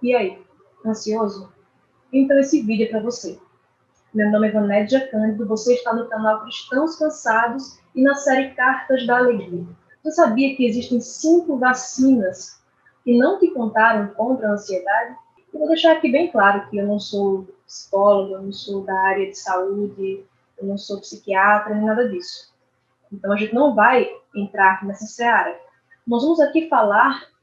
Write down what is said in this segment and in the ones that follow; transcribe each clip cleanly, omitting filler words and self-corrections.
E aí, ansioso? Então esse vídeo é para você. Meu nome é Vanédia Cândido, você está no canal Cristãos Cansados e na série Cartas da Alegria. Você sabia que existem 5 vacinas que não te contaram contra a ansiedade? Eu vou deixar aqui bem claro que eu não sou psicóloga, eu não sou da área de saúde, eu não sou psiquiatra, nem nada disso. Então a gente não vai entrar nessa seara. Nós vamos aqui falar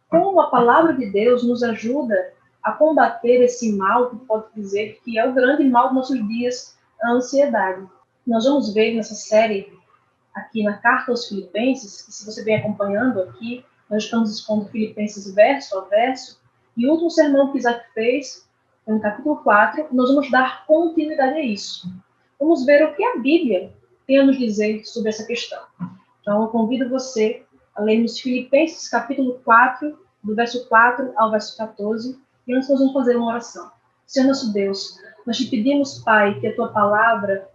como a palavra de Deus nos ajuda a combater esse mal, que pode dizer que é o grande mal dos nossos dias, a ansiedade. Nós vamos ver nessa série, aqui na Carta aos Filipenses, que se você vem acompanhando aqui, nós estamos expondo Filipenses verso a verso, e o último sermão que Isaac fez, no capítulo 4, nós vamos dar continuidade a isso. Vamos ver o que a Bíblia tem a nos dizer sobre essa questão. Então, eu convido você a lermos Filipenses capítulo 4, do verso 4 ao verso 14, e antes nós vamos fazer uma oração. Senhor nosso Deus, nós te pedimos, Pai, que a tua palavra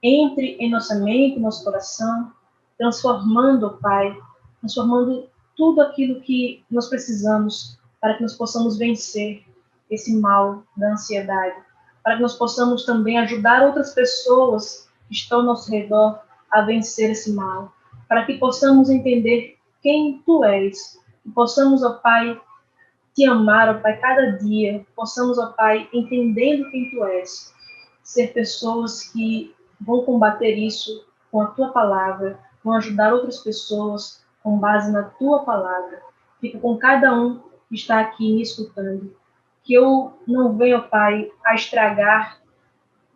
entre em nossa mente, nosso coração, transformando, Pai, transformando tudo aquilo que nós precisamos para que nós possamos vencer esse mal da ansiedade, para que nós possamos também ajudar outras pessoas que estão ao nosso redor a vencer esse mal, para que possamos entender quem Tu és, que possamos, ó Pai, Te amar, ó Pai, cada dia, possamos, ó Pai, entendendo quem Tu és, ser pessoas que vão combater isso com a Tua palavra, vão ajudar outras pessoas com base na Tua palavra. Fica com cada um que está aqui me escutando. Que eu não venha, ó Pai, a estragar,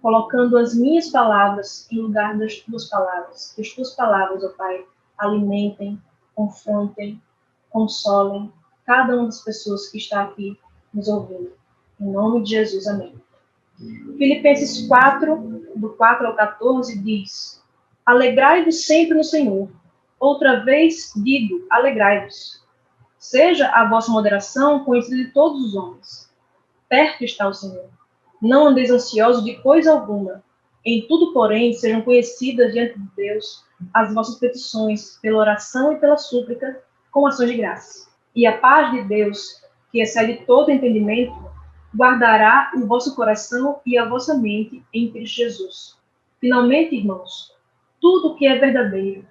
colocando as minhas palavras em lugar das Tuas palavras. Que as Tuas palavras, ó Pai, alimentem, confrontem, consolem cada uma das pessoas que está aqui nos ouvindo. Em nome de Jesus, amém. Filipenses 4, do 4 ao 14, diz: Alegrai-vos sempre no Senhor. Outra vez digo, alegrai-vos. Seja a vossa moderação conhecida de todos os homens. Perto está o Senhor. Não andeis ansiosos de coisa alguma. Em tudo, porém, sejam conhecidas diante de Deus as vossas petições, pela oração e pela súplica, com ações de graças. E a paz de Deus, que excede todo entendimento, guardará o vosso coração e a vossa mente em Cristo Jesus. Finalmente, irmãos, tudo que é verdadeiro,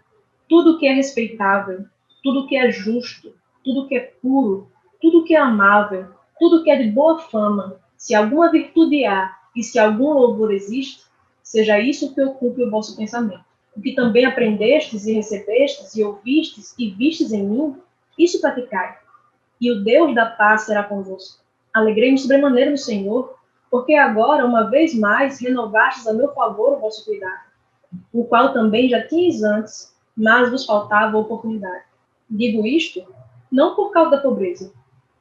tudo que é respeitável, tudo que é justo, tudo que é puro, tudo que é amável, tudo que é de boa fama, se alguma virtude há e se algum louvor existe, seja isso que ocupe o vosso pensamento. O que também aprendestes e recebestes e ouvistes e vistes em mim, isso praticai, e o Deus da paz será convosco. Alegrei-me sobremaneira no Senhor, porque agora, uma vez mais, renovastes a meu favor o vosso cuidado, o qual também já tinhas antes, mas vos faltava oportunidade. Digo isto não por causa da pobreza,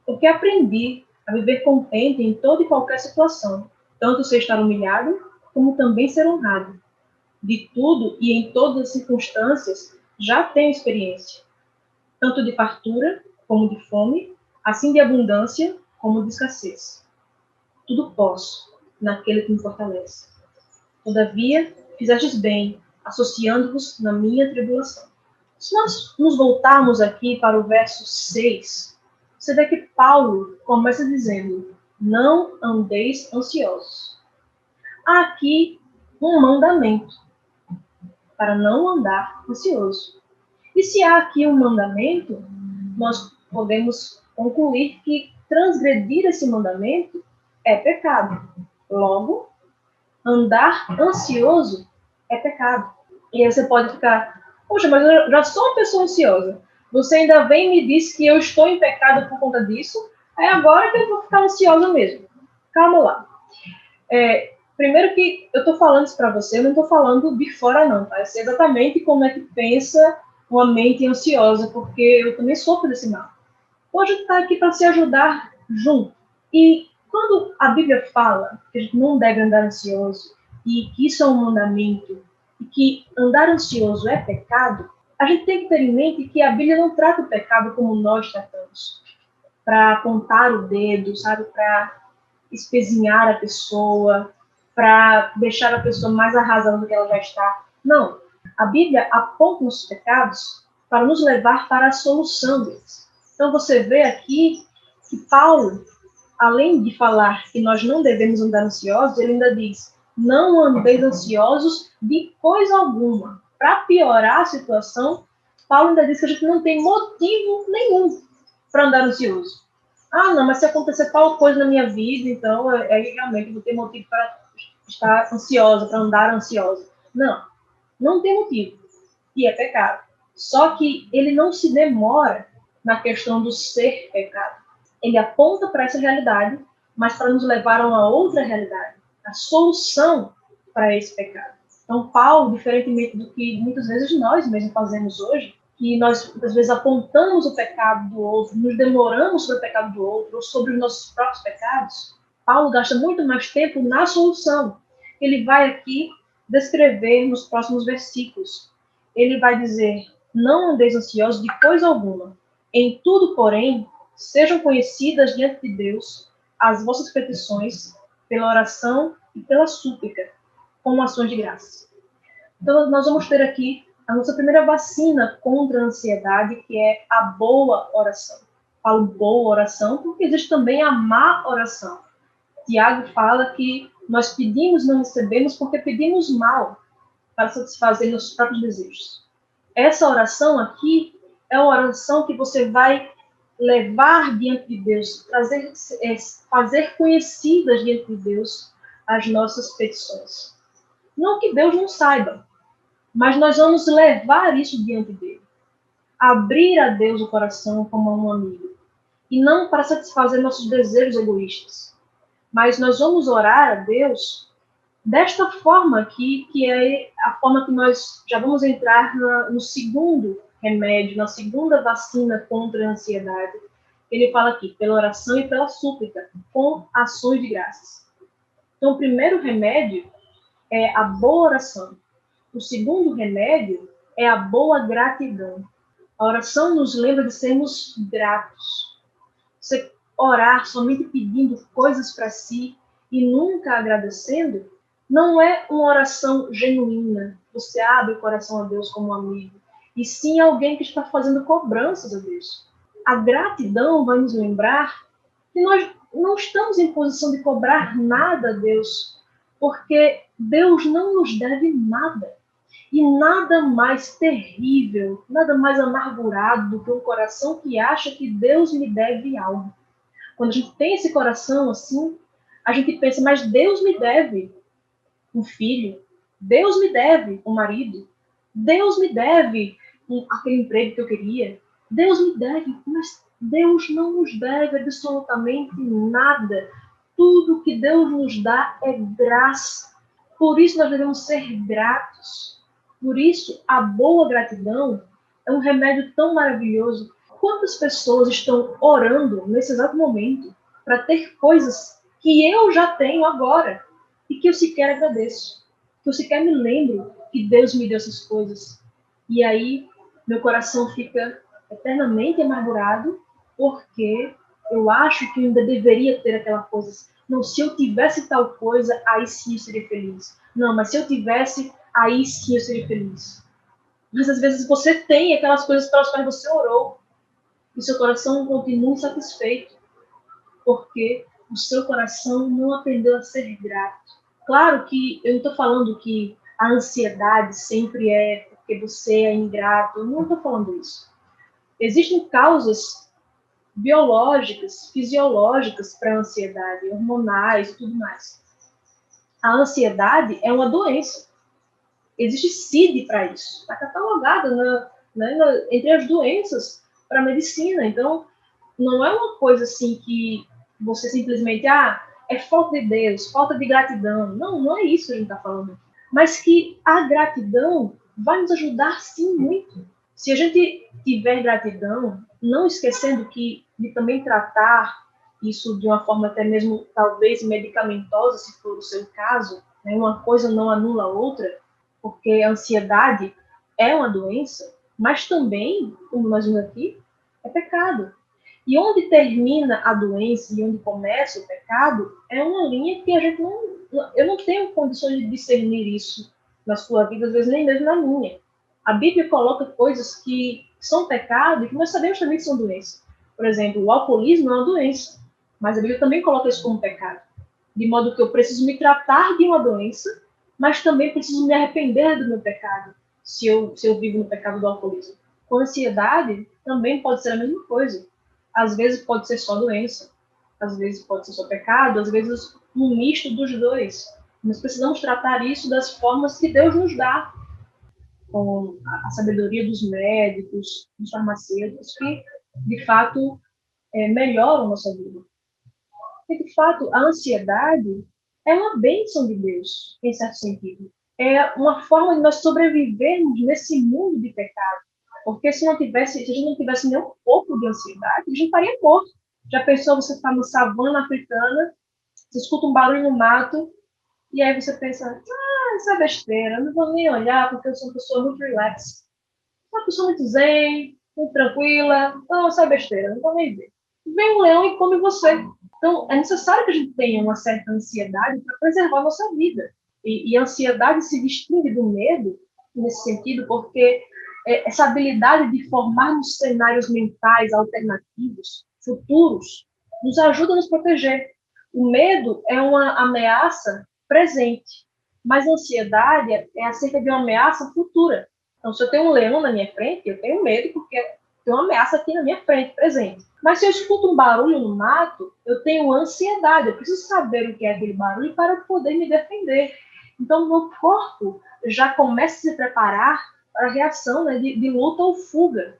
porque aprendi a viver contente em toda e qualquer situação, tanto ser estar humilhado, como também ser honrado. De tudo e em todas as circunstâncias já tenho experiência, tanto de fartura como de fome, assim de abundância como de escassez. Tudo posso naquele que me fortalece. Todavia, fizestes bem, associando-vos na minha tribulação. Se nós nos voltarmos aqui para o verso 6, você vê que Paulo começa dizendo: não andeis ansiosos. Há aqui um mandamento para não andar ansioso. E se há aqui um mandamento, nós podemos concluir que transgredir esse mandamento é pecado. Logo, andar ansioso é pecado. E aí você pode ficar, poxa, mas eu já sou uma pessoa ansiosa. Você ainda vem e me diz que eu estou em pecado por conta disso, é agora que eu vou ficar ansiosa mesmo. Calma lá. Primeiro que eu estou falando isso para você, eu não estou falando de fora não, tá? Eu sei exatamente como é que pensa uma mente ansiosa, porque eu também sofro desse mal. Hoje está aqui para se ajudar junto. E quando a Bíblia fala que a gente não deve andar ansioso e que isso é um mandamento e que andar ansioso é pecado, a gente tem que ter em mente que a Bíblia não trata o pecado como nós tratamos, para apontar o dedo, sabe, para espezinhar a pessoa, para deixar a pessoa mais arrasada do que ela já está. Não. A Bíblia aponta os pecados para nos levar para a solução deles. Então você vê aqui que Paulo, além de falar que nós não devemos andar ansiosos, ele ainda diz, não andeis ansiosos de coisa alguma. Para piorar a situação, Paulo ainda diz que a gente não tem motivo nenhum para andar ansioso. Ah, não, mas se acontecer tal coisa na minha vida, então realmente eu vou ter motivo para estar ansiosa, para andar ansiosa. Não, não tem motivo. E é pecado. Só que ele não se demora na questão do ser pecado. Ele aponta para essa realidade, mas para nos levar a uma outra realidade, a solução para esse pecado. Então, Paulo, diferentemente do que muitas vezes nós mesmos fazemos hoje, que nós, muitas vezes, apontamos o pecado do outro, nos demoramos sobre o pecado do outro, ou sobre os nossos próprios pecados, Paulo gasta muito mais tempo na solução. Ele vai aqui descrever nos próximos versículos. Ele vai dizer, não andeis ansiosos de coisa alguma. Em tudo, porém, sejam conhecidas diante de Deus as vossas petições pela oração e pela súplica, com ações de graça. Então, nós vamos ter aqui a nossa primeira vacina contra a ansiedade, que é a boa oração. Falo boa oração porque existe também a má oração. Tiago fala que nós pedimos e não recebemos porque pedimos mal para satisfazer nossos próprios desejos. Essa oração aqui é uma oração que você vai levar diante de Deus, fazer conhecidas diante de Deus as nossas petições. Não que Deus não saiba, mas nós vamos levar isso diante dele. Abrir a Deus o coração como um amigo. E não para satisfazer nossos desejos egoístas. Mas nós vamos orar a Deus desta forma aqui, que é a forma que nós já vamos entrar no segundo remédio, na segunda vacina contra a ansiedade. Ele fala aqui, pela oração e pela súplica, com ações de graças. Então, o primeiro remédio é a boa oração. O segundo remédio é a boa gratidão. A oração nos lembra de sermos gratos. Você orar somente pedindo coisas para si e nunca agradecendo, não é uma oração genuína. Você abre o coração a Deus como um amigo. E sim alguém que está fazendo cobranças a Deus. A gratidão vai nos lembrar que nós não estamos em posição de cobrar nada a Deus, porque Deus não nos deve nada. E nada mais terrível, nada mais amargurado do que um coração que acha que Deus me deve algo. Quando a gente tem esse coração assim, a gente pensa, mas Deus me deve um filho, Deus me deve um marido, Deus me deve aquele emprego que eu queria, Deus me deve, mas Deus não nos deve absolutamente nada. Tudo que Deus nos dá é graça. Por isso nós devemos ser gratos. Por isso, a boa gratidão é um remédio tão maravilhoso. Quantas pessoas estão orando nesse exato momento para ter coisas que eu já tenho agora e que eu sequer agradeço, que eu sequer me lembro que Deus me deu essas coisas. E aí, meu coração fica eternamente amargurado porque eu acho que eu ainda deveria ter aquela coisa. Não, se eu tivesse tal coisa, aí sim eu seria feliz. Não, mas se eu tivesse, aí sim eu seria feliz. Mas às vezes você tem aquelas coisas pelas quais você orou e seu coração continua insatisfeito porque o seu coração não aprendeu a ser grato. Claro que eu não estou falando que a ansiedade sempre é porque você é ingrato, eu não estou falando isso. Existem causas biológicas, fisiológicas para a ansiedade, hormonais e tudo mais. A ansiedade é uma doença. Existe CID para isso. Está catalogada entre as doenças para a medicina. Então, não é uma coisa assim que você simplesmente, é falta de Deus, falta de gratidão. Não, não é isso que a gente está falando. Mas que a gratidão vai nos ajudar, sim, muito. Se a gente tiver gratidão, não esquecendo de também tratar isso de uma forma até mesmo, talvez, medicamentosa, se for o seu caso, né? Uma coisa não anula a outra, porque a ansiedade é uma doença, mas também, como nós vimos aqui, é pecado. E onde termina a doença e onde começa o pecado é uma linha que a gente eu não tenho condições de discernir isso na sua vida, às vezes nem mesmo na minha. A Bíblia coloca coisas que são pecado e que nós sabemos também que são doenças. Por exemplo, o alcoolismo é uma doença. Mas a Bíblia também coloca isso como pecado. De modo que eu preciso me tratar de uma doença, mas também preciso me arrepender do meu pecado, se eu vivo no pecado do alcoolismo. Com ansiedade, também pode ser a mesma coisa. Às vezes pode ser só doença, às vezes pode ser só pecado, às vezes um misto dos dois. Nós precisamos tratar isso das formas que Deus nos dá, com a sabedoria dos médicos, dos farmacêuticos, que, de fato, melhoram a nossa vida. Porque, de fato, a ansiedade é uma bênção de Deus, em certo sentido. É uma forma de nós sobrevivermos nesse mundo de pecado. Porque se a gente não tivesse nem um pouco de ansiedade, a gente estaria morto. Já pensou você estar na savana africana, você escuta um barulho no mato, e aí você pensa, isso é besteira, eu não vou nem olhar, porque eu sou uma pessoa muito relax. Sou uma pessoa muito zen, muito tranquila, então isso é besteira, não vou nem ver. Vem um leão e come você. Então, é necessário que a gente tenha uma certa ansiedade para preservar a nossa vida. E a ansiedade se distingue do medo, nesse sentido, porque essa habilidade de formarmos cenários mentais alternativos, futuros, nos ajuda a nos proteger. O medo é uma ameaça presente, mas a ansiedade é acerca de uma ameaça futura. Então, se eu tenho um leão na minha frente, eu tenho medo porque tem uma ameaça aqui na minha frente, presente. Mas se eu escuto um barulho no mato, eu tenho ansiedade, eu preciso saber o que é aquele barulho para poder me defender. Então, meu corpo já começa a se preparar para a reação, né, de luta ou fuga.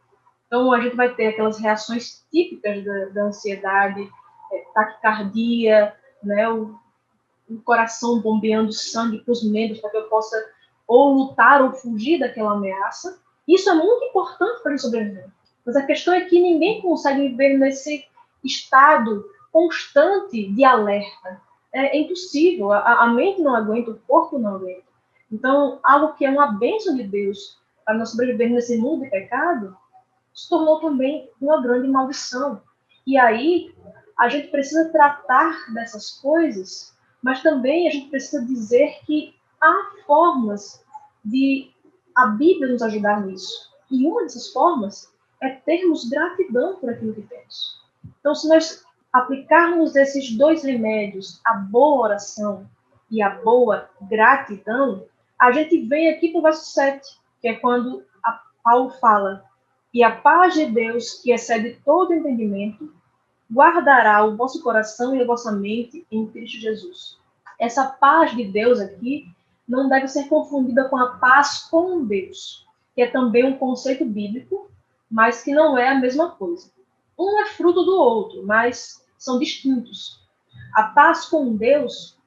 Então, a gente vai ter aquelas reações típicas da ansiedade, taquicardia, né, o coração bombeando sangue para os membros para que eu possa ou lutar ou fugir daquela ameaça. Isso é muito importante para a gente sobreviver. Mas a questão é que ninguém consegue viver nesse estado constante de alerta. É impossível. A mente não aguenta, o corpo não aguenta. Então, algo que é uma bênção de Deus para nós sobreviver nesse mundo de pecado, se tornou também uma grande maldição. E aí, a gente precisa tratar dessas coisas, mas também a gente precisa dizer que há formas de a Bíblia nos ajudar nisso. E uma dessas formas é termos gratidão por aquilo que temos. Então, se nós aplicarmos esses dois remédios, a boa oração e a boa gratidão, a gente vem aqui para o verso 7, que é quando Paulo fala: e a paz de Deus, que excede todo entendimento, guardará o vosso coração e a vossa mente em Cristo Jesus. Essa paz de Deus aqui não deve ser confundida com a paz com Deus, que é também um conceito bíblico, mas que não é a mesma coisa. Um é fruto do outro, mas são distintos. A paz com Deus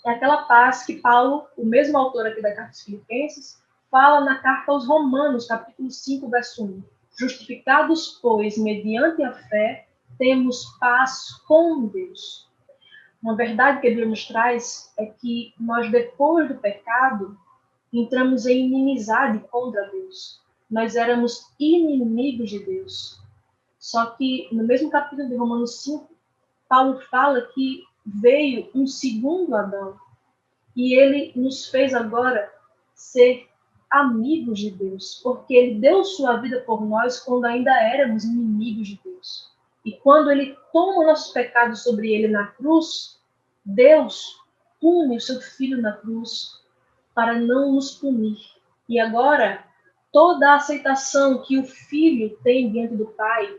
é aquela paz que Paulo, o mesmo autor aqui da Carta aos Filipenses, fala na Carta aos Romanos, capítulo 5, verso 1. Justificados, pois, mediante a fé, temos paz com Deus. Uma verdade que a Bíblia nos traz é que nós, depois do pecado, entramos em inimizade contra Deus. Nós éramos inimigos de Deus. Só que, no mesmo capítulo de Romanos 5, Paulo fala que veio um segundo Adão, e ele nos fez agora ser amigos de Deus, porque ele deu sua vida por nós quando ainda éramos inimigos de Deus. E quando ele toma nossos pecados sobre ele na cruz, Deus pune o seu filho na cruz para não nos punir. E agora, toda a aceitação que o filho tem diante do Pai,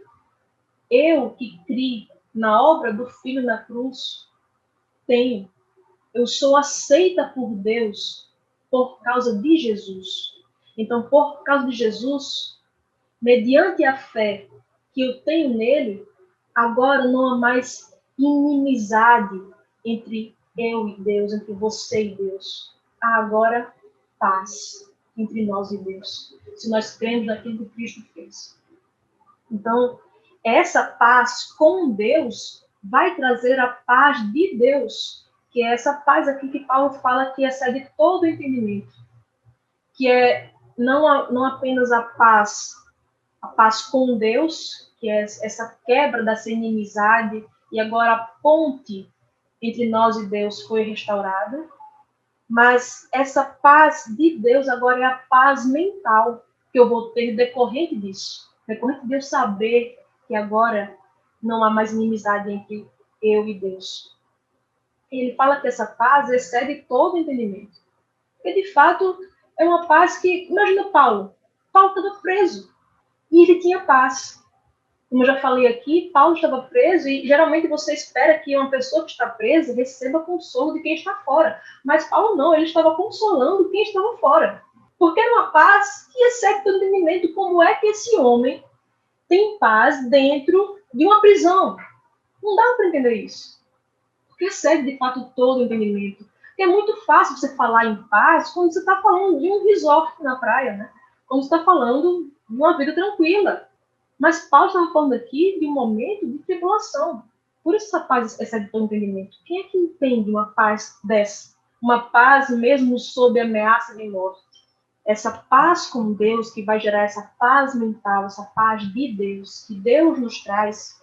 eu que criei na obra do filho na cruz, tenho. Eu sou aceita por Deus por causa de Jesus. Então, por causa de Jesus, mediante a fé que eu tenho nele, agora não há mais inimizade entre eu e Deus, entre você e Deus. Há agora paz entre nós e Deus, se nós cremos naquilo que Cristo fez. Então, essa paz com Deus vai trazer a paz de Deus, que é essa paz aqui que Paulo fala que excede todo entendimento, que é não apenas a paz com Deus, que é essa quebra dessa inimizade, e agora a ponte entre nós e Deus foi restaurada, mas essa paz de Deus agora é a paz mental que eu vou ter decorrente disso, decorrente de eu saber que agora não há mais inimizade entre eu e Deus. Ele fala que essa paz excede todo entendimento. Porque, de fato, é uma paz que... Imagina Paulo. Paulo estava preso e ele tinha paz. Como eu já falei aqui, Paulo estava preso e geralmente você espera que uma pessoa que está presa receba consolo de quem está fora. Mas Paulo não, ele estava consolando quem estava fora. Porque era uma paz que excede todo entendimento. Como é que esse homem tem paz dentro de uma prisão? Não dá para entender isso. Porque excede, de fato, todo entendimento. Porque é muito fácil você falar em paz quando você está falando de um resort na praia, né? Quando você está falando de uma vida tranquila. Mas Paulo estava falando aqui de um momento de tribulação. Por isso essa paz excede todo entendimento. Quem é que entende uma paz dessa? Uma paz mesmo sob ameaça de morte. Essa paz com Deus que vai gerar essa paz mental, essa paz de Deus, que Deus nos traz,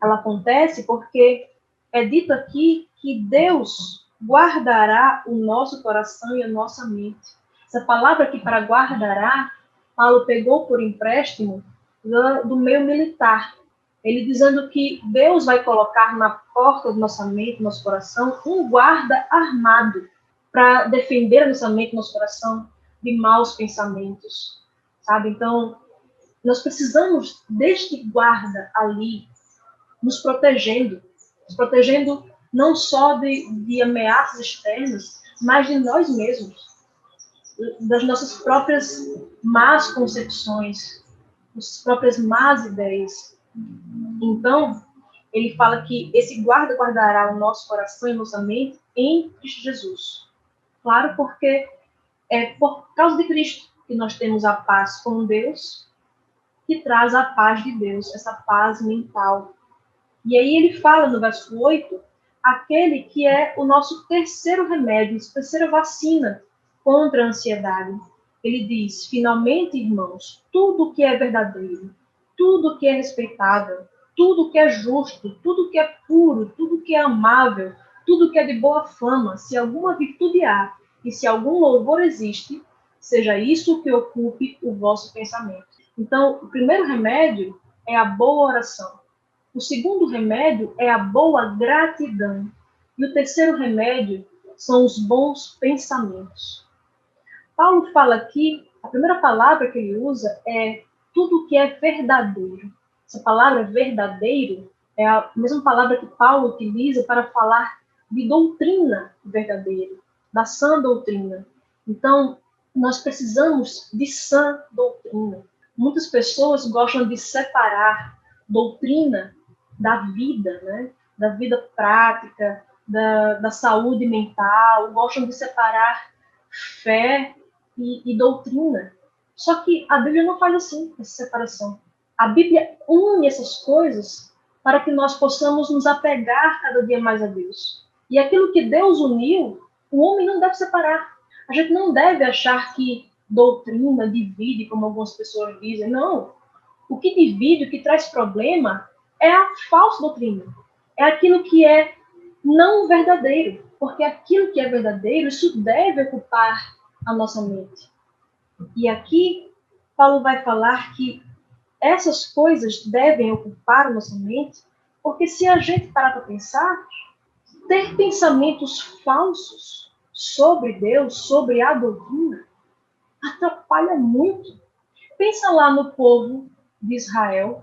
ela acontece porque é dito aqui que Deus guardará o nosso coração e a nossa mente. Essa palavra aqui para guardará, Paulo pegou por empréstimo do meio militar. Ele dizendo que Deus vai colocar na porta da nossa mente, do nosso coração, um guarda armado para defender a nossa mente, nosso coração de maus pensamentos, sabe? Então, nós precisamos deste guarda ali, nos protegendo não só de ameaças externas, mas de nós mesmos, das nossas próprias más concepções, das próprias más ideias. Então, ele fala que esse guarda guardará o nosso coração e nossa mente em Cristo Jesus. Claro, porque é por causa de Cristo que nós temos a paz com Deus, que traz a paz de Deus, essa paz mental. E aí ele fala no verso 8, aquele que é o nosso terceiro remédio, a terceira vacina contra a ansiedade. Ele diz, finalmente, irmãos, tudo que é verdadeiro, tudo que é respeitável, tudo que é justo, tudo que é puro, tudo que é amável, tudo que é de boa fama, se alguma virtude há e se algum louvor existe, seja isso que ocupe o vosso pensamento. Então, o primeiro remédio é a boa oração. O segundo remédio é a boa gratidão. E o terceiro remédio são os bons pensamentos. Paulo fala aqui, a primeira palavra que ele usa é tudo que é verdadeiro. Essa palavra verdadeiro é a mesma palavra que Paulo utiliza para falar de doutrina verdadeira, da sã doutrina. Então, nós precisamos de sã doutrina. Muitas pessoas gostam de separar doutrina da vida, né? Da vida prática, da saúde mental, gostam de separar fé e doutrina. Só que a Bíblia não faz assim, essa separação. A Bíblia une essas coisas para que nós possamos nos apegar cada dia mais a Deus. E aquilo que Deus uniu, o homem não deve separar. A gente não deve achar que doutrina divide, como algumas pessoas dizem. Não. O que divide, o que traz problema, é a falsa doutrina. É aquilo que é não verdadeiro. Porque aquilo que é verdadeiro, isso deve ocupar a nossa mente. E aqui, Paulo vai falar que essas coisas devem ocupar a nossa mente, porque se a gente parar para pensar, ter pensamentos falsos sobre Deus, sobre a doutrina, atrapalha muito. Pensa lá no povo de Israel,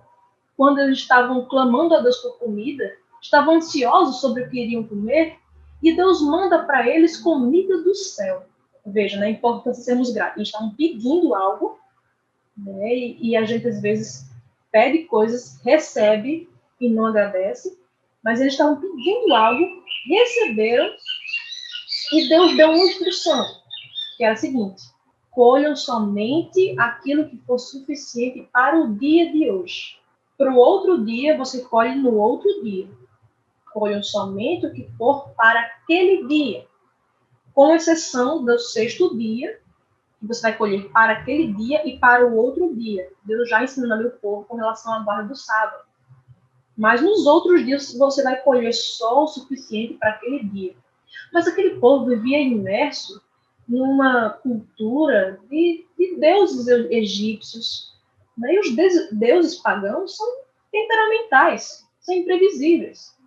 quando eles estavam clamando a Deus por comida, estavam ansiosos sobre o que iriam comer, e Deus manda para eles comida do céu. Veja, né, a importância de sermos gratos. Eles estavam pedindo algo, né, e a gente às vezes pede coisas, recebe e não agradece, mas eles estavam pedindo algo, receberam, e Deus deu uma instrução, que era a seguinte: colham somente aquilo que for suficiente para o dia de hoje. Para o outro dia, você colhe no outro dia. Colham somente o que for para aquele dia, com exceção do sexto dia, que você vai colher para aquele dia e para o outro dia. Deus já ensinou ali o povo com relação à guarda do sábado. Mas nos outros dias você vai colher só o suficiente para aquele dia. Mas aquele povo vivia imerso numa cultura de deuses egípcios. Né? E os deuses pagãos são temperamentais, são imprevisíveis.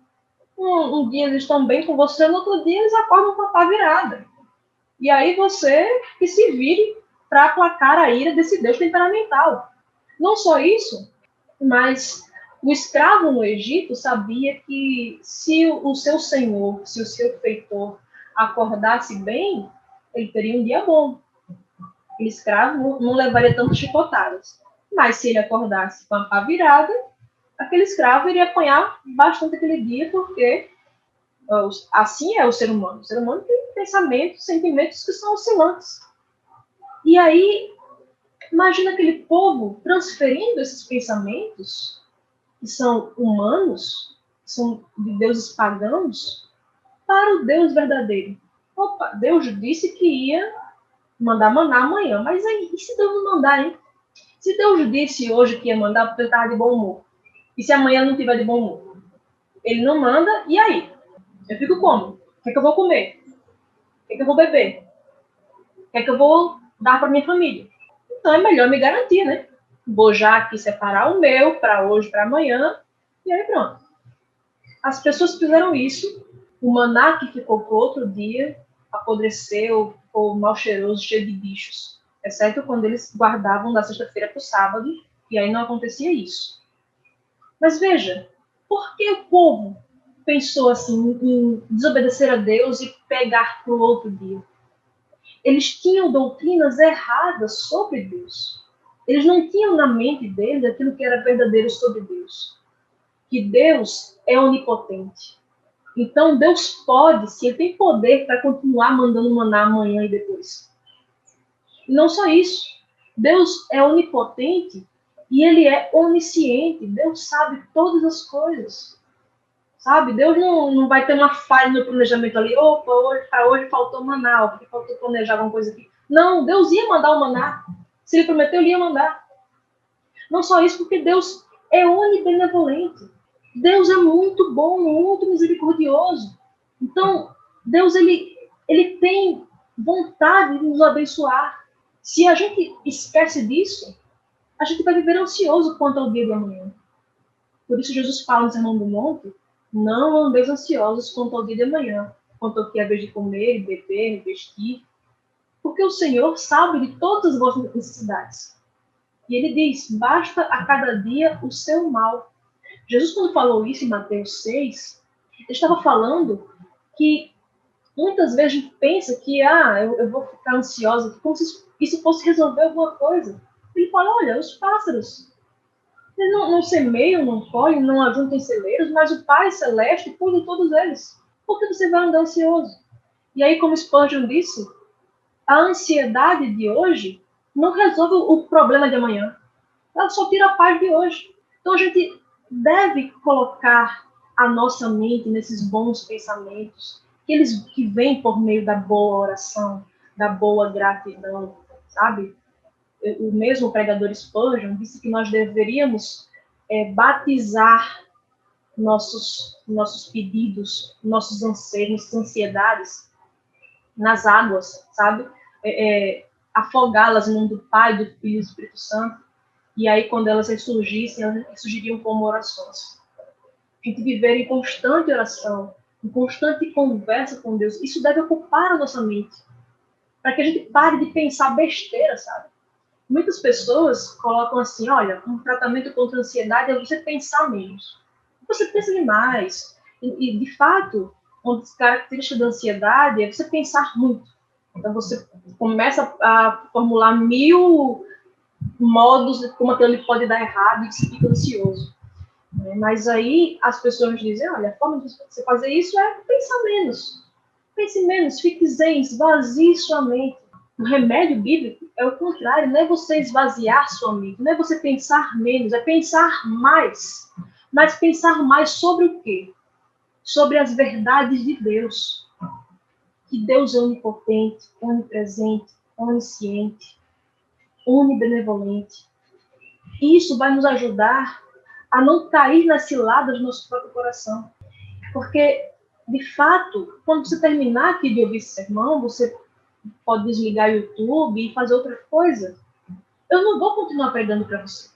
Um dia eles estão bem com você, no outro dia eles acordam com a pá virada. E aí você que se vire para aplacar a ira desse Deus temperamental. Não só isso, mas o escravo no Egito sabia que se o seu senhor, se o seu feitor acordasse bem, ele teria um dia bom. O escravo não levaria tantas chicotadas. Mas se ele acordasse com a pá virada, aquele escravo iria apanhar bastante aquele dia, porque assim é o ser humano. O ser humano tem pensamentos, sentimentos que são oscilantes. E aí, imagina aquele povo transferindo esses pensamentos, que são humanos, que são de deuses pagãos, para o Deus verdadeiro. Opa, Deus disse que ia mandar maná amanhã, mas aí, e se Deus não mandar, hein? Se Deus disse hoje que ia mandar porque ele estava de bom humor, e se amanhã não tiver de bom humor? Ele não manda, e aí? Eu fico como? O que é que eu vou comer? O que é que eu vou beber? O que é que eu vou dar para minha família? Então é melhor me garantir, né? Vou já aqui separar o meu para hoje, para amanhã, e aí pronto. As pessoas fizeram isso, o maná que ficou para o outro dia apodreceu, ficou mal cheiroso, cheio de bichos, exceto quando eles guardavam da sexta-feira para o sábado, e aí não acontecia isso. Mas veja, por que o povo pensou assim em desobedecer a Deus e pegar para o outro dia? Eles tinham doutrinas erradas sobre Deus. Eles não tinham na mente deles aquilo que era verdadeiro sobre Deus. Que Deus é onipotente. Então, Deus pode, se ele tem poder para continuar mandando maná amanhã e depois. E não só isso. Deus é onipotente e ele é onisciente. Deus sabe todas as coisas. Sabe? Deus não vai ter uma falha no planejamento ali. Opa, hoje faltou maná, porque faltou planejar alguma coisa aqui. Não, Deus ia mandar o maná. Se ele prometeu, ele ia mandar. Não só isso, porque Deus é onibenevolente. Deus é muito bom, muito misericordioso. Então, Deus, ele tem vontade de nos abençoar. Se a gente esquece disso, a gente vai viver ansioso quanto ao dia de amanhã. Por isso Jesus fala no Sermão do Monte, não andeis ansiosos quanto ao dia de amanhã, quanto ao que é vez de comer, beber, vestir, porque o Senhor sabe de todas as vossas necessidades. E ele diz, basta a cada dia o seu mal. Jesus, quando falou isso em Mateus 6, ele estava falando que muitas vezes a gente pensa que eu vou ficar ansiosa, como se isso fosse resolver alguma coisa. Ele fala, olha, os pássaros, eles não semeiam, não colhem, não ajuntam em celeiros, mas o Pai Celeste cuida de todos eles. Por que você vai andar ansioso? E aí, como Spurgeon disse, a ansiedade de hoje não resolve o problema de amanhã. Ela só tira a paz de hoje. Então, a gente deve colocar a nossa mente nesses bons pensamentos, que vêm por meio da boa oração, da boa gratidão, sabe? O mesmo pregador Spurgeon disse que nós deveríamos batizar nossos pedidos, nossos anseios, nossas ansiedades nas águas, sabe? Afogá-las em nome do Pai, do Filho e do Espírito Santo. E aí, quando elas ressurgissem, elas surgiriam como orações. A gente viver em constante oração, em constante conversa com Deus, isso deve ocupar a nossa mente. Para que a gente pare de pensar besteira, sabe? Muitas pessoas colocam assim, olha, um tratamento contra a ansiedade é você pensar menos. Você pensa demais. E de fato, uma das características da ansiedade é você pensar muito. Então, você começa a formular 1000 modos de como aquilo pode dar errado e você fica ansioso. Mas aí as pessoas dizem, olha, a forma de você fazer isso é pensar menos. Pense menos, fique zen, esvazie sua mente. O remédio bíblico é o contrário, não é você esvaziar sua mente, não é você pensar menos, é pensar mais. Mas pensar mais sobre o quê? Sobre as verdades de Deus. Que Deus é onipotente, onipresente, onisciente, onibenevolente. Isso vai nos ajudar a não cair nas ciladas do nosso próprio coração. Porque, de fato, quando você terminar aqui de ouvir esse sermão, você pode desligar o YouTube e fazer outra coisa. Eu não vou continuar pregando para você.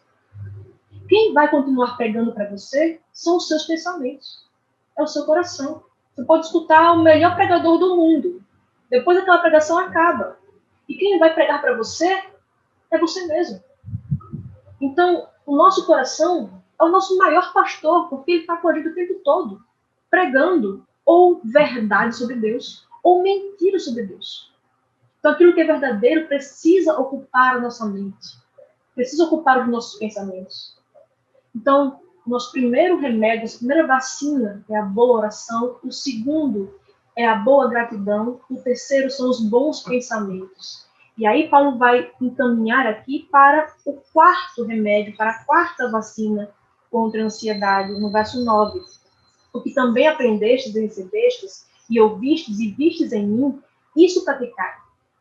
Quem vai continuar pregando para você são os seus pensamentos. é o seu coração. Você pode escutar o melhor pregador do mundo. Depois aquela pregação acaba. E quem vai pregar para você é você mesmo. Então, o nosso coração é o nosso maior pastor, porque ele está com a gente o tempo todo, pregando ou verdade sobre Deus, ou mentira sobre Deus. Então, aquilo que é verdadeiro precisa ocupar a nossa mente, precisa ocupar os nossos pensamentos. Então, nosso primeiro remédio, nossa primeira vacina é a boa oração, o segundo é a boa gratidão, o terceiro são os bons pensamentos. E aí Paulo vai encaminhar aqui para o quarto remédio, para a quarta vacina contra a ansiedade, no verso 9. O que também aprendestes e recebestes, e ouvistes e vistes em mim, isso praticai,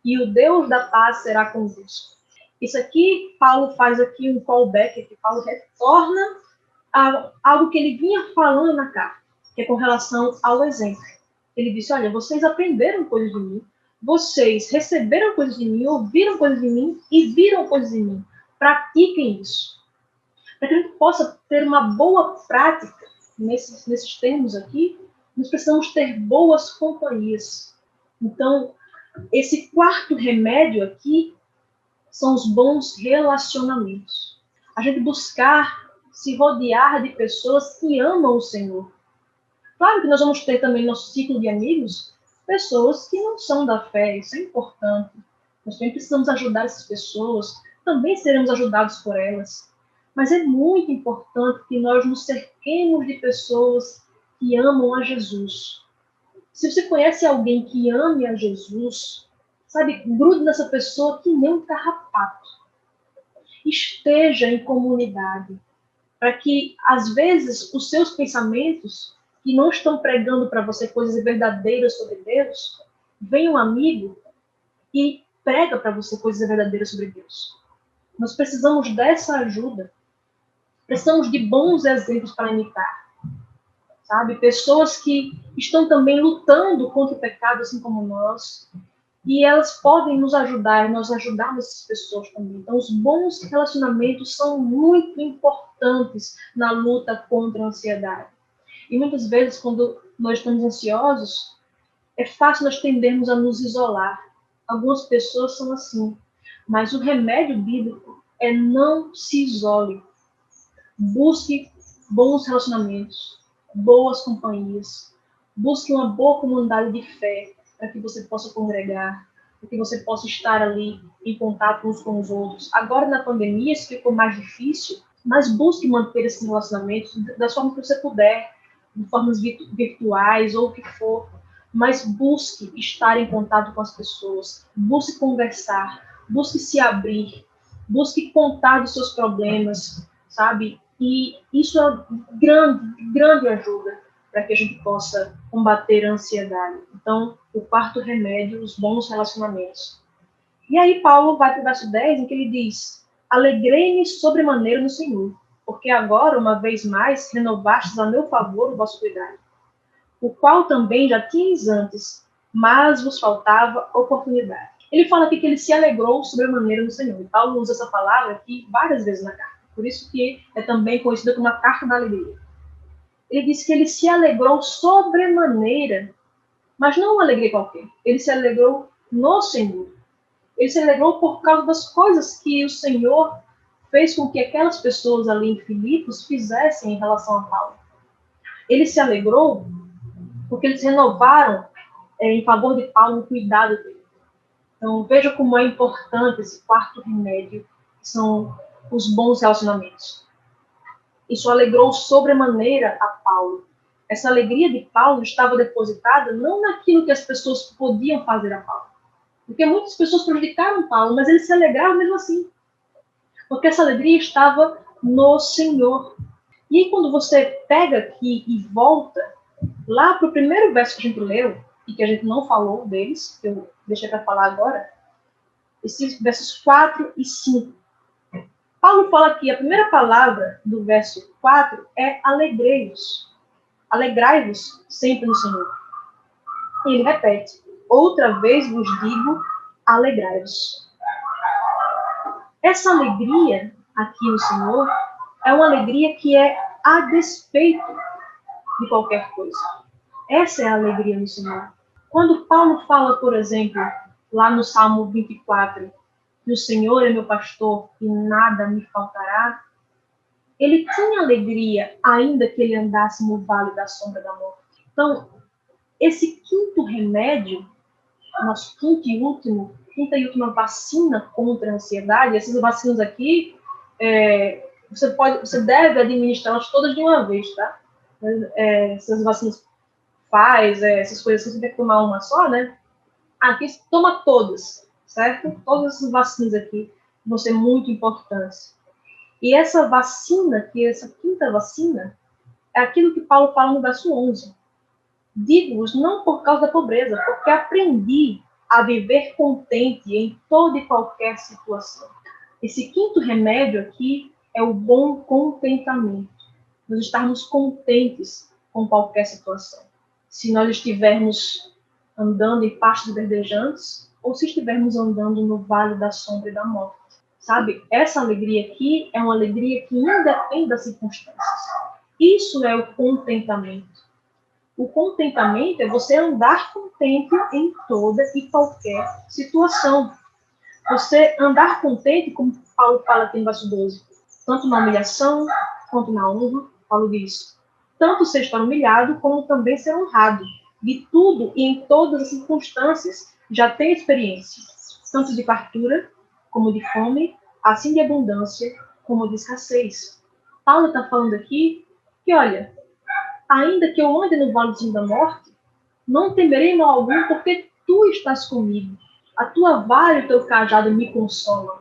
e o Deus da paz será convosco. Isso aqui, Paulo faz aqui um callback, que Paulo retorna a algo que ele vinha falando na carta, que é com relação ao exemplo. Ele disse, olha, vocês aprenderam coisas de mim, vocês receberam coisas de mim, ouviram coisas de mim e viram coisas de mim. Pratiquem isso. Para que a gente possa ter uma boa prática nesses termos aqui, nós precisamos ter boas companhias. Então, esse quarto remédio aqui são os bons relacionamentos. A gente buscar se rodear de pessoas que amam o Senhor. Claro que nós vamos ter também no nosso ciclo de amigos pessoas que não são da fé, isso é importante. Nós também precisamos ajudar essas pessoas, também seremos ajudados por elas. Mas é muito importante que nós nos cerquemos de pessoas que amam a Jesus. Se você conhece alguém que ame a Jesus, sabe, grude nessa pessoa que nem um carrapato. Esteja em comunidade, para que, às vezes, os seus pensamentos, que não estão pregando para você coisas verdadeiras sobre Deus, vem um amigo e prega para você coisas verdadeiras sobre Deus. Nós precisamos dessa ajuda. Precisamos de bons exemplos para imitar. Sabe? Pessoas que estão também lutando contra o pecado, assim como nós, e elas podem nos ajudar, nós ajudamos essas pessoas também. Então, os bons relacionamentos são muito importantes na luta contra a ansiedade. E muitas vezes, quando nós estamos ansiosos, é fácil nós tendermos a nos isolar. Algumas pessoas são assim. Mas o remédio bíblico é não se isole. Busque bons relacionamentos, boas companhias. Busque uma boa comunidade de fé, para que você possa congregar, para que você possa estar ali em contato uns com os outros. Agora, na pandemia, isso ficou mais difícil, mas busque manter esses relacionamentos da forma que você puder, de formas virtuais ou o que for, mas busque estar em contato com as pessoas, busque conversar, busque se abrir, busque contar dos seus problemas, sabe? E isso é grande ajuda para que a gente possa combater a ansiedade. Então, o quarto remédio, os bons relacionamentos. E aí Paulo vai para o verso 10, em que ele diz, alegrei-me sobremaneira no Senhor, porque agora, uma vez mais, renovastes a meu favor o vosso cuidado, o qual também já tinhas antes, mas vos faltava oportunidade. Ele fala aqui que ele se alegrou sobremaneira no Senhor. E Paulo usa essa palavra aqui várias vezes na carta, por isso que é também conhecida como a carta da alegria. Ele disse que ele se alegrou sobremaneira, mas não uma alegria qualquer. Ele se alegrou no Senhor. Ele se alegrou por causa das coisas que o Senhor fez com que aquelas pessoas ali em Filipos fizessem em relação a Paulo. Ele se alegrou porque eles renovaram em favor de Paulo o cuidado dele. Então, veja como é importante esse quarto remédio, que são os bons relacionamentos. Isso alegrou sobremaneira a Paulo. Essa alegria de Paulo estava depositada não naquilo que as pessoas podiam fazer a Paulo. Porque muitas pessoas prejudicaram Paulo, mas ele se alegrava mesmo assim. Porque essa alegria estava no Senhor. E aí, quando você pega aqui e volta lá para o primeiro verso que a gente leu, e que a gente não falou deles, que eu deixei para falar agora, esses versos 4 e 5. Paulo fala que a primeira palavra do verso 4 é alegrei-vos. Alegrai-vos sempre no Senhor. E ele repete, outra vez vos digo, alegrai-vos. Essa alegria aqui no Senhor é uma alegria que é a despeito de qualquer coisa. Essa é a alegria do Senhor. Quando Paulo fala, por exemplo, lá no Salmo 24, que o Senhor é meu pastor e nada me faltará, ele tinha alegria, ainda que ele andasse no vale da sombra da morte. Então, esse quinto remédio, nosso quinta e última vacina contra a ansiedade, essas vacinas aqui, você deve administrá-las todas de uma vez, tá? Essas vacinas essas coisas assim, você tem que tomar uma só, né? Aqui toma todas, certo? Todas essas vacinas aqui vão ser muito importantes. E essa vacina, essa quinta vacina, é aquilo que Paulo fala no verso 11. Digo-vos não por causa da pobreza, porque aprendi a viver contente em toda e qualquer situação. Esse quinto remédio aqui é o bom contentamento. Nós estarmos contentes com qualquer situação. Se nós estivermos andando em pastos verdejantes, ou se estivermos andando no vale da sombra e da morte. Sabe? Essa alegria aqui é uma alegria que independe das circunstâncias. Isso é o contentamento. O contentamento é você andar contente em toda e qualquer situação. Você andar contente, como Paulo fala aqui no verso 12, tanto na humilhação quanto na honra, Paulo diz, tanto ser estar humilhado, como também ser honrado. De tudo e em todas as circunstâncias já tem experiência, tanto de fartura como de fome, assim de abundância como de escassez. Paulo está falando aqui que, olha, ainda que eu ande no vale do da morte, não temerei mal algum, porque tu estás comigo. A tua vara e o teu cajado me consolam.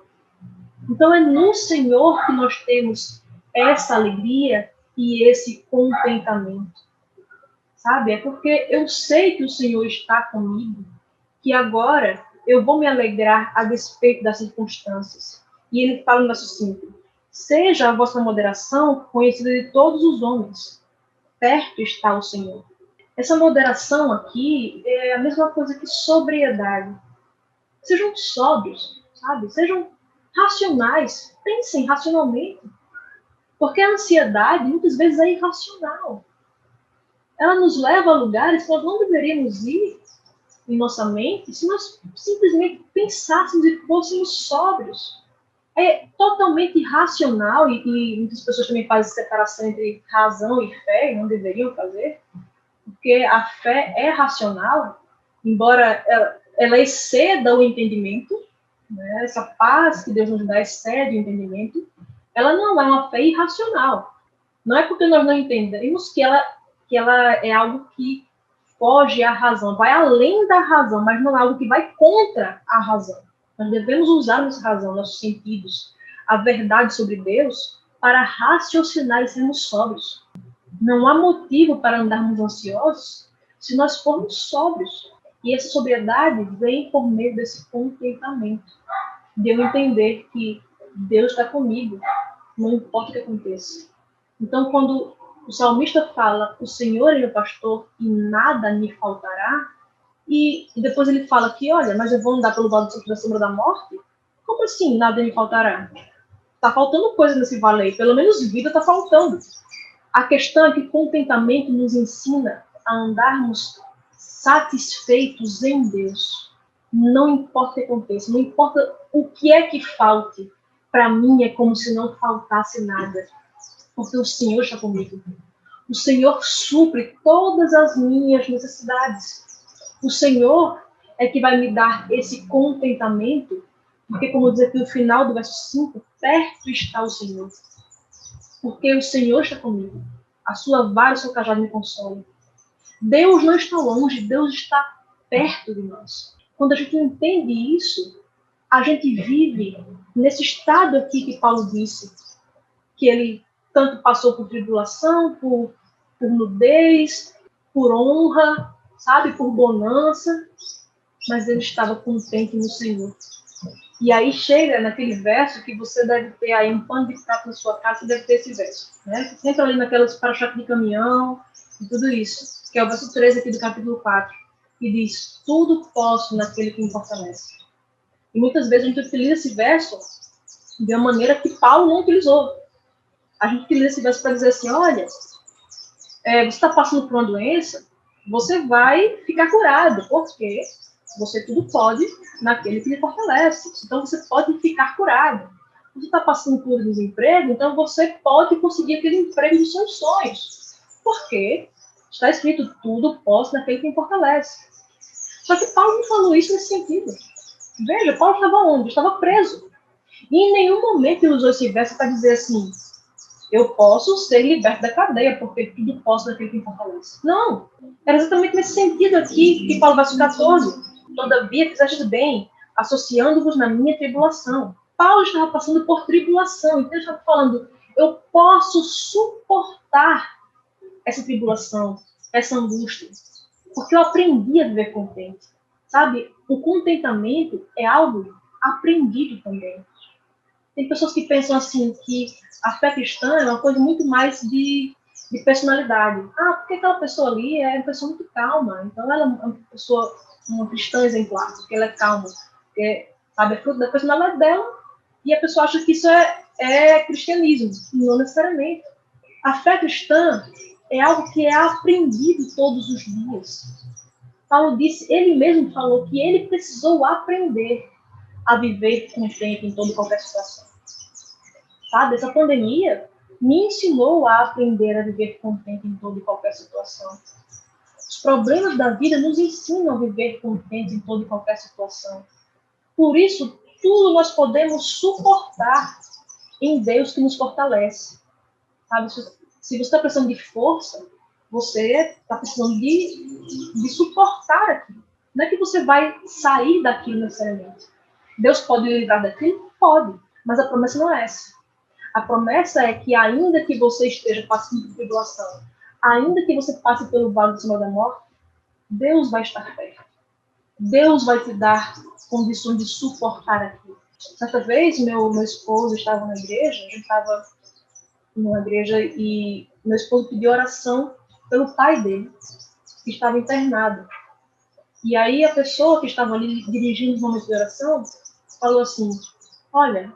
Então é no Senhor que nós temos essa alegria e esse contentamento. Sabe? É porque eu sei que o Senhor está comigo, que agora eu vou me alegrar a despeito das circunstâncias. E ele fala no verso 5, seja a vossa moderação conhecida de todos os homens. Perto está o Senhor. Essa moderação aqui é a mesma coisa que sobriedade. Sejam sóbrios, sabe? Sejam racionais. Pensem racionalmente. Porque a ansiedade, muitas vezes, é irracional. Ela nos leva a lugares que nós não deveríamos ir em nossa mente se nós simplesmente pensássemos e fôssemos sóbrios. É totalmente irracional e muitas pessoas também fazem separação entre razão e fé, e não deveriam fazer, porque a fé é racional, embora ela exceda o entendimento, né? Essa paz que Deus nos dá excede o entendimento, ela não é uma fé irracional. Não é porque nós não entendemos que ela é algo que foge à razão, vai além da razão, mas não é algo que vai contra a razão. Nós devemos usar nossa razão, nossos sentidos, a verdade sobre Deus, para raciocinar e sermos sóbrios. Não há motivo para andarmos ansiosos se nós formos sóbrios. E essa sobriedade vem por meio desse contentamento, de eu entender que Deus está comigo, não importa o que aconteça. Então, quando o salmista fala, o Senhor é meu pastor e nada me faltará, e depois ele fala que, olha, mas eu vou andar pelo vale da sombra da morte? Como assim, nada me faltará? Está faltando coisa nesse vale aí, pelo menos vida está faltando. A questão é que o contentamento nos ensina a andarmos satisfeitos em Deus. Não importa o que aconteça, não importa o que é que falte, para mim é como se não faltasse nada, porque o Senhor está comigo. O Senhor supre todas as minhas necessidades. O Senhor é que vai me dar esse contentamento, porque, como diz aqui no final do verso 5, perto está o Senhor. Porque o Senhor está comigo. A sua vara e o seu cajado me consolam. Deus não está longe, Deus está perto de nós. Quando a gente entende isso, a gente vive nesse estado aqui que Paulo disse, que ele tanto passou por tribulação, por nudez, por honra, sabe, por bonança, mas ele estava contente no Senhor. E aí chega naquele verso que você deve ter aí um pano de prato na sua casa, você deve ter esse verso, né? Sempre ali naquelas para-choque de caminhão e tudo isso, que é o verso 13 aqui do capítulo 4, que diz, tudo posso naquele que me fortalece. E muitas vezes a gente utiliza esse verso de uma maneira que Paulo não utilizou. A gente utiliza esse verso para dizer assim, olha, você está passando por uma doença, você vai ficar curado, porque você tudo pode naquele que lhe fortalece. Então, você pode ficar curado. Você está passando por desemprego, então você pode conseguir aquele emprego dos seus sonhos. Por quê? Está escrito, tudo posso naquele que me fortalece. Só que Paulo não falou isso nesse sentido. Veja, Paulo estava onde? Estava preso. E em nenhum momento ele usou esse verso para dizer assim, eu posso ser liberto da cadeia, porque tudo posso naquele que me fortalece. Não. Era exatamente nesse sentido aqui que Paulo, verso 14. Todavia fizeste bem, associando-vos na minha tribulação. Paulo estava passando por tribulação, então ele estava falando, eu posso suportar essa tribulação, essa angústia, porque eu aprendi a viver contente. Sabe, o contentamento é algo aprendido também. Tem pessoas que pensam assim, que a fé cristã é uma coisa muito mais de personalidade. Ah, porque aquela pessoa ali é uma pessoa muito calma, então ela é uma pessoa, uma cristã exemplar, porque ela é calma, porque, sabe, é fruto da personalidade dela, e a pessoa acha que isso é cristianismo. Não necessariamente. A fé cristã é algo que é aprendido todos os dias. Paulo disse, ele mesmo falou que ele precisou aprender a viver contente em toda e qualquer situação. Sabe, essa pandemia me ensinou a aprender a viver contente em toda e qualquer situação. Os problemas da vida nos ensinam a viver contente em toda e qualquer situação. Por isso, tudo nós podemos suportar em Deus que nos fortalece. Sabe, se você está precisando de força, você está precisando de suportar aquilo. Não é que você vai sair daquilo necessariamente. Deus pode lhe livrar daquilo? Pode. Mas a promessa não é essa. A promessa é que ainda que você esteja passando por tribulação, ainda que você passe pelo vale do sombra da morte, Deus vai estar perto. Deus vai te dar condições de suportar aquilo. Certa vez, meu esposo estava na igreja, a gente estava numa igreja e meu esposo pediu oração pelo pai dele, que estava internado. E aí a pessoa que estava ali dirigindo os momentos de oração falou assim, olha,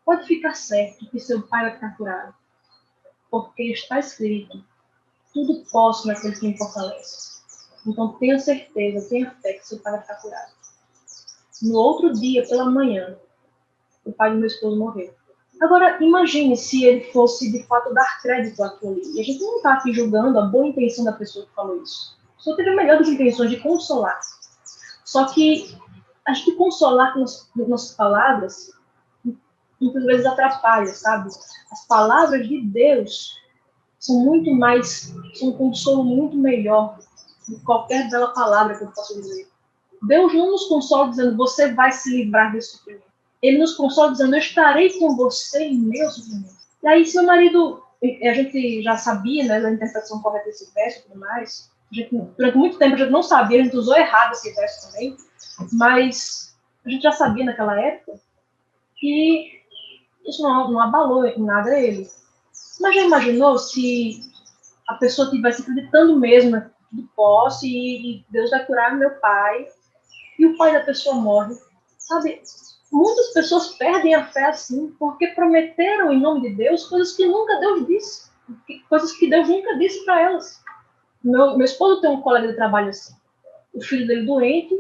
pode ficar certo que seu pai vai ficar curado, porque está escrito, tudo posso naquele que me fortalece. Então tenha certeza, tenha fé que seu pai vai ficar curado. No outro dia, pela manhã, o pai do meu esposo morreu. Agora, imagine se ele fosse, de fato, dar crédito àquilo ali. E a gente não está aqui julgando a boa intenção da pessoa que falou isso. A pessoa teve a melhor das intenções de consolar. Só que a gente consolar com as nossas palavras muitas vezes atrapalha, sabe? As palavras de Deus são muito mais, são um consolo muito melhor do que qualquer bela palavra que eu possa dizer. Deus não nos consola dizendo, você vai se livrar desse sofrimento. Ele nos consola dizendo, eu estarei com você em meu sofrimento. E aí, se meu marido, a gente já sabia, né, da interpretação correta desse verso e tudo mais, durante muito tempo a gente não sabia, a gente usou errado esse verso também, mas a gente já sabia naquela época que isso não abalou em nada ele. Mas já imaginou se a pessoa estivesse acreditando mesmo na tudo posso e Deus vai curar meu pai e o pai da pessoa morre? Sabe, muitas pessoas perdem a fé assim porque prometeram em nome de Deus coisas que nunca Deus disse, coisas que Deus nunca disse para elas. Meu esposo tem um colega de trabalho assim, o filho dele doente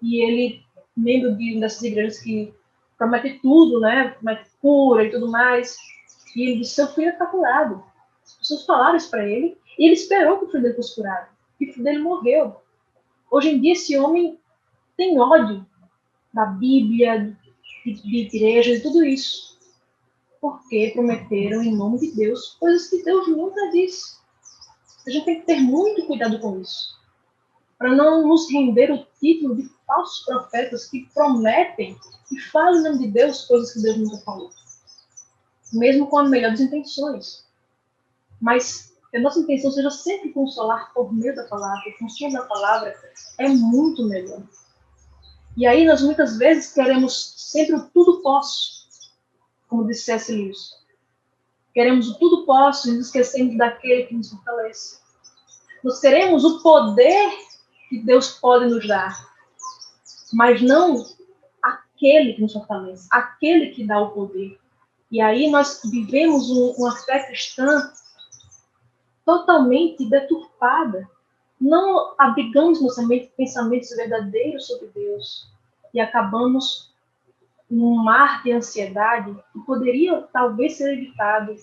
e ele, membro dessas igrejas que promete tudo, né, promete cura e tudo mais, e ele disse, seu filho está curado. As pessoas falaram isso para ele e ele esperou que o filho dele fosse curado. E o filho dele morreu. Hoje em dia, esse homem tem ódio da Bíblia, de igreja e tudo isso. Porque prometeram em nome de Deus coisas que Deus nunca disse. A gente tem que ter muito cuidado com isso. Para não nos render o título de falsos profetas que prometem e falam em nome de Deus coisas que Deus nunca falou. Mesmo com as melhores intenções. Mas que a nossa intenção seja sempre consolar por meio da palavra. O consolo da palavra é muito melhor. E aí nós muitas vezes queremos sempre o tudo posso, como disse C.S. Lewis. Queremos o tudo posso e nos esquecemos daquele que nos fortalece. Nós queremos o poder que Deus pode nos dar, mas não aquele que nos fortalece, aquele que dá o poder. E aí nós vivemos uma fé cristã totalmente deturpada. Não abrigamos nossa mente pensamentos verdadeiros sobre Deus e acabamos num mar de ansiedade que poderia talvez ser evitado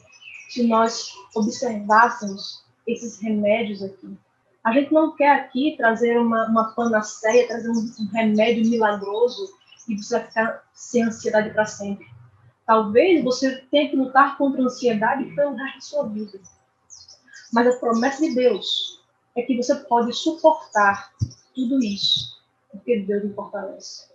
se nós observássemos esses remédios aqui. A gente não quer aqui trazer uma panaceia, trazer um remédio milagroso e você vai ficar sem ansiedade para sempre. Talvez você tenha que lutar contra a ansiedade pelo resto da sua vida. Mas a promessa de Deus é que você pode suportar tudo isso, porque Deus lhe fortalece.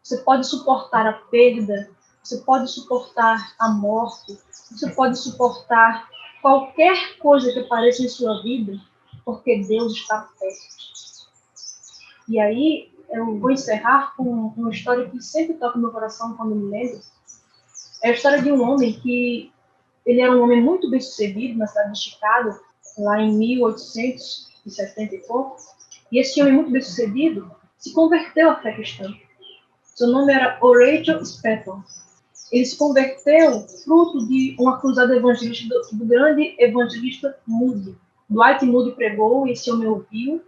Você pode suportar a perda, você pode suportar a morte, você pode suportar qualquer coisa que apareça em sua vida, porque Deus está perto. E aí, eu vou encerrar com uma história que sempre toca no meu coração quando me lembro. É a história de um homem que ele era um homem muito bem-sucedido na cidade de Chicago, lá em 1870 e pouco. E esse homem muito bem-sucedido se converteu à fé cristã. Seu nome era Horatio Spafford. Ele se converteu fruto de uma cruzada evangelística do grande evangelista Moody. Dwight Moody pregou, e esse homem ouviu,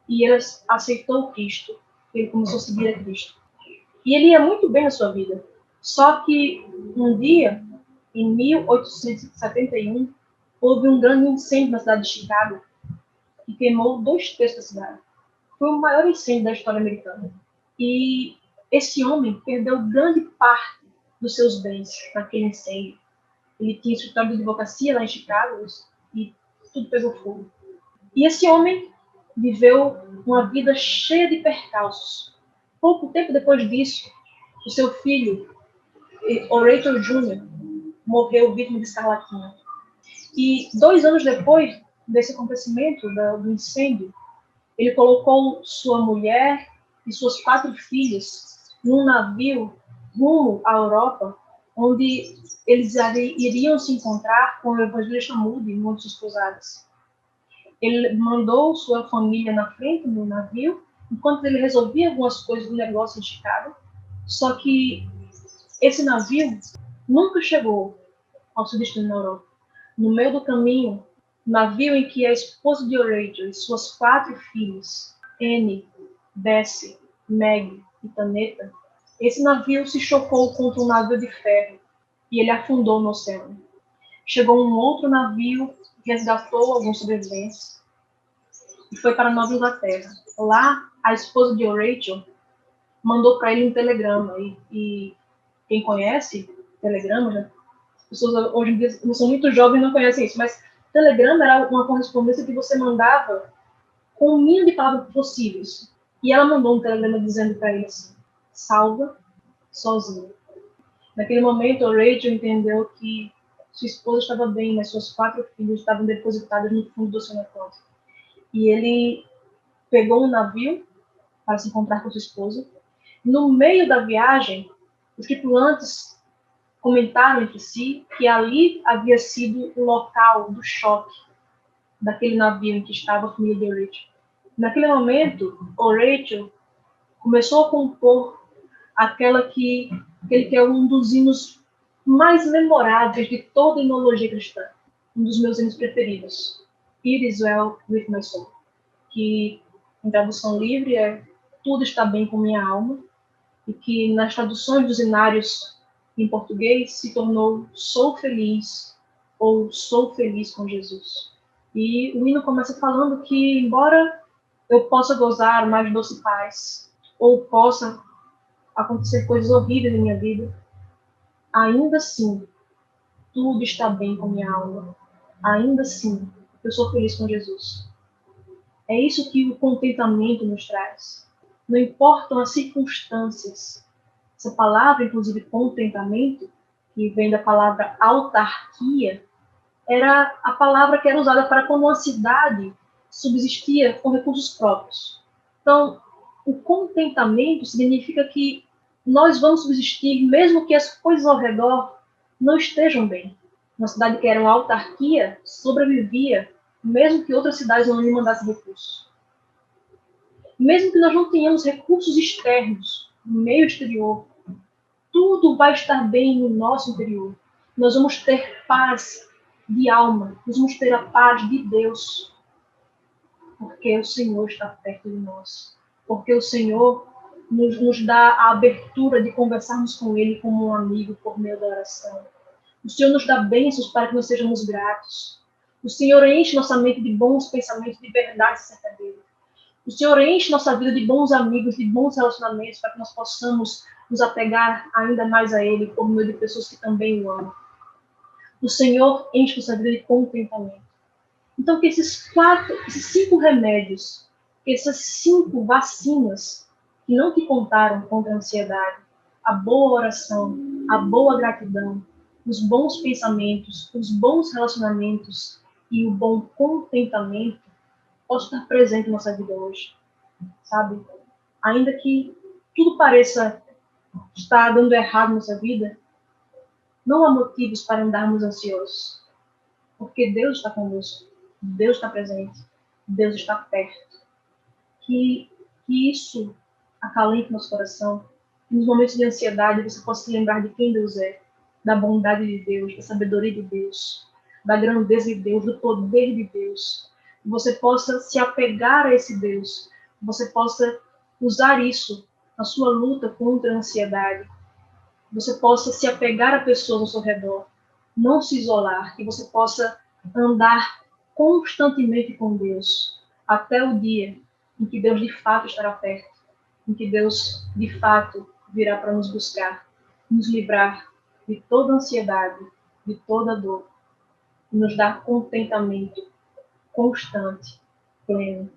e ele aceitou Cristo. Ele começou a seguir a Cristo. E ele ia muito bem na sua vida. Só que um dia, em 1871, houve um grande incêndio na cidade de Chicago que queimou 2/3 da cidade. Foi o maior incêndio da história americana. E esse homem perdeu grande parte dos seus bens naquele incêndio. Ele tinha escritório de advocacia lá em Chicago e tudo pegou fogo. E esse homem viveu uma vida cheia de percalços. Pouco tempo depois disso, o seu filho, Horatio Jr., morreu vítima de escarlatina. E 2 anos depois desse acontecimento, do incêndio, ele colocou sua mulher e suas 4 filhas num navio rumo à Europa, onde eles iriam se encontrar com o evangelista Moody e muitas esposadas. Ele mandou sua família na frente do navio, enquanto ele resolvia algumas coisas do negócio em Chicago. Só que esse navio nunca chegou ao seu destino na Europa. No meio do caminho, o navio em que a esposa de Horatio e suas 4 filhas, Anne, Bessie, Meg e Taneta, esse navio se chocou contra um navio de ferro e ele afundou no oceano. Chegou um outro navio, resgatou alguns sobreviventes e foi para Nova Inglaterra. Lá, a esposa de Horatio mandou para ele um telegrama. E quem conhece telegrama, né? As pessoas hoje em dia não são muito jovens e não conhecem isso, mas telegrama era uma correspondência que você mandava com o mínimo de palavras possíveis. E ela mandou um telegrama dizendo para ele assim: salva sozinho. Naquele momento, Horatio entendeu que sua esposa estava bem, mas suas 4 filhas estavam depositadas no fundo do Oceano Atlântico. E ele pegou um navio para se encontrar com sua esposa. No meio da viagem, os tripulantes comentaram entre si que ali havia sido o local do choque daquele navio em que estava a família de Horatio. Naquele momento, Horatio começou a compor aquele que é um dos hinos mais memoráveis de toda a himnologia cristã, um dos meus hinos preferidos, It is Well with My Soul, que em tradução livre é Tudo está bem com minha alma, e que nas traduções dos hinários em português se tornou Sou Feliz ou Sou Feliz com Jesus. E o hino começa falando que, embora eu possa gozar mais doce paz, ou possa acontecer coisas horríveis na minha vida, ainda assim, tudo está bem com minha alma. Ainda assim, eu sou feliz com Jesus. É isso que o contentamento nos traz. Não importam as circunstâncias. Essa palavra, inclusive, contentamento, que vem da palavra autarquia, era a palavra que era usada para quando uma cidade subsistia com recursos próprios. Então, o contentamento significa que nós vamos subsistir mesmo que as coisas ao redor não estejam bem. Uma cidade que era uma autarquia sobrevivia mesmo que outras cidades não lhe mandassem recursos. Mesmo que nós não tenhamos recursos externos, no meio exterior, tudo vai estar bem no nosso interior. Nós vamos ter paz de alma, nós vamos ter a paz de Deus, porque o Senhor está perto de nós, porque o Senhor nos dá a abertura de conversarmos com Ele como um amigo por meio da oração. O Senhor nos dá bênçãos para que nós sejamos gratos. O Senhor enche nossa mente de bons pensamentos, de verdade acerca dele. O Senhor enche nossa vida de bons amigos, de bons relacionamentos, para que nós possamos nos apegar ainda mais a Ele, por meio de pessoas que também o amam. O Senhor enche nossa vida de contentamento. Então, que esses 5 remédios, que essas 5 vacinas que não te contaram contra a ansiedade, a boa oração, a boa gratidão, os bons pensamentos, os bons relacionamentos e o bom contentamento, possam estar presentes na nossa vida hoje, sabe? Ainda que tudo pareça estar dando errado na nossa vida, não há motivos para andarmos ansiosos, porque Deus está conosco, Deus está presente, Deus está perto. Que isso acalente nosso coração, que nos momentos de ansiedade você possa se lembrar de quem Deus é, da bondade de Deus, da sabedoria de Deus, da grandeza de Deus, do poder de Deus. Que você possa se apegar a esse Deus, que você possa usar isso na sua luta contra a ansiedade, que você possa se apegar a pessoas ao seu redor, não se isolar, que você possa andar constantemente com Deus, até o dia em que Deus de fato estará perto, em que Deus de fato virá para nos buscar, nos livrar de toda ansiedade, de toda dor, e nos dar contentamento constante, pleno,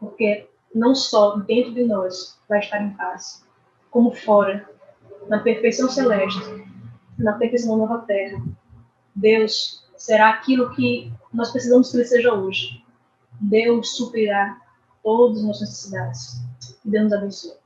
porque não só dentro de nós vai estar em paz, como fora, na perfeição celeste, na perfeição da nova terra, Deus será aquilo que nós precisamos que Ele seja hoje. Deus suprirá todas as nossas necessidades. Que Deus nos abençoe.